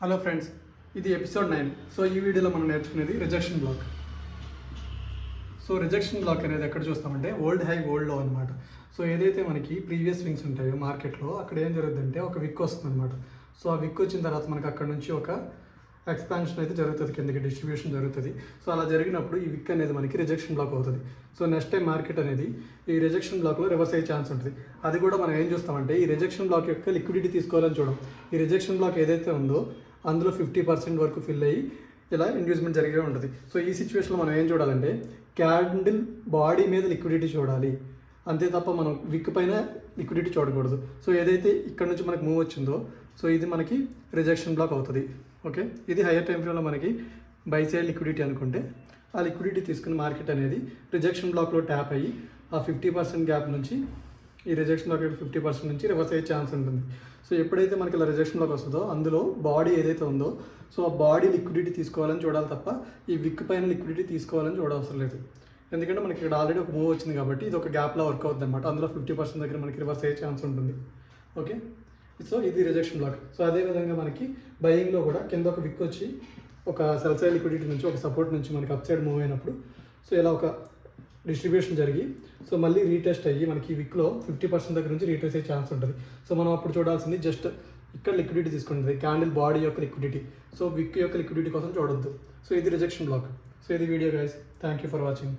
Hello friends, ఇది episode 9. So ఈ వీడియోలో మనం నేర్చుకునేది rejection block. So rejection block అనేది ఎక్కడ చూస్తామంటే ఓల్డ్ హై ఓల్డ్ లో అనమాట. సో ఏదైతే మనకి ప్రీవియస్ వింగ్స్ ఉంటాయో మార్కెట్లో అక్కడ ఏం జరుగుతుందంటే ఒక విక్ వస్తుంది అనమాట. సో ఆ విక్ వచ్చిన తర్వాత మనకి అక్కడ నుంచి ఒక ఎక్స్పాన్షన్ అయితే జరుగుతుంది, కిందకి డిస్ట్రిబ్యూషన్ జరుగుతుంది. సో అలా జరిగినప్పుడు ఈ విక్ అనేది మనకి రిజెక్షన్ బ్లాక్ అవుతుంది. సో నెక్స్ట్ టైం మార్కెట్ అనేది ఈ రిజెక్షన్ బ్లాక్లో రివర్స్ అయ్యే ఛాన్స్ ఉంటుంది. అది కూడా మనం ఏం చూస్తామంటే ఈ రిజెక్షన్ బ్లాక్ యొక్క లిక్విడిటీ తీసుకోవాలని చూడం. ఈ రిజెక్షన్ బ్లాక్ ఏదైతే ఉందో అందులో 50% వరకు ఫిల్ అయ్యి ఇలా ఇండ్యూస్మెంట్ జరిగే ఉంటుంది. సో ఈ సిచ్యువేషన్లో మనం ఏం చూడాలంటే క్యాండిల్ బాడీ మీద లిక్విడిటీ చూడాలి, అంతే తప్ప మనం విక్ పైన లిక్విడిటీ చూడకూడదు. సో ఏదైతే ఇక్కడ నుంచి మనకి మూవ్ వచ్చిందో సో ఇది మనకి రిజెక్షన్ బ్లాక్ అవుతుంది. ఓకే, ఇది హైయర్ టైం ఫ్రేమ్లో మనకి బై సైడ్ లిక్విడిటీ అనుకుంటే ఆ లిక్విడిటీ తీసుకుని మార్కెట్ అనేది రిజెక్షన్ బ్లాక్లో ట్యాప్ అయ్యి ఆ 50% గ్యాప్ నుంచి ఈ రిజెక్షన్ బ్లాక్ 50% నుంచి రివర్స్ అయ్యే ఛాన్స్ ఉంటుంది. సో ఎప్పుడైతే మనకి ఇలా రిజెక్షన్ బ్లాక్ వస్తుందో అందులో బాడీ ఏదైతే ఉందో సో ఆ బాడీ లిక్విడిటీ తీసుకోవాలని చూడాలి తప్ప ఈ విక్ పైన లిక్విడిటీ తీసుకోవాలని చూడవసరం లేదు. ఎందుకంటే మనకి ఇక్కడ ఆల్రెడీ ఒక మూవ్ వచ్చింది కాబట్టి ఇది ఒక గ్యాప్లో వర్క్ అవుతుంది అనమాట. అందులో 50% దగ్గర మనకి రివర్స్ అయ్యే ఛాన్స్ ఉంటుంది. ఓకే, సో ఇది రిజెక్షన్ బ్లాక్. సో అదేవిధంగా మనకి బయింగ్లో కూడా కింద ఒక విక్ వచ్చి ఒక సెల్ సైడ్ లిక్విడిటీ నుంచి ఒక సపోర్ట్ నుంచి మనకి అప్ సైడ్ మూవ్ అయినప్పుడు సో ఇలా ఒక డిస్ట్రిబ్యూషన్ జరిగి సో మళ్ళీ రీటెస్ట్ అయ్యి మనకి ఈ విక్లో 50% దగ్గర నుంచి రీటెస్ట్ అయ్యే ఛాన్స్ ఉంటుంది. సో మనం అప్పుడు చూడాల్సింది జస్ట్ ఇక్కడ లిక్విడిటీ తీసుకుంటుంది, క్యాండిల్ బాడీ యొక్క లిక్విడిటీ. సో విక్ యొక్క లిక్విడిటీ కోసం చూడొద్దు. సో ఇది రిజెక్షన్ బ్లాక్. సో ఇది video guys, thank you for watching.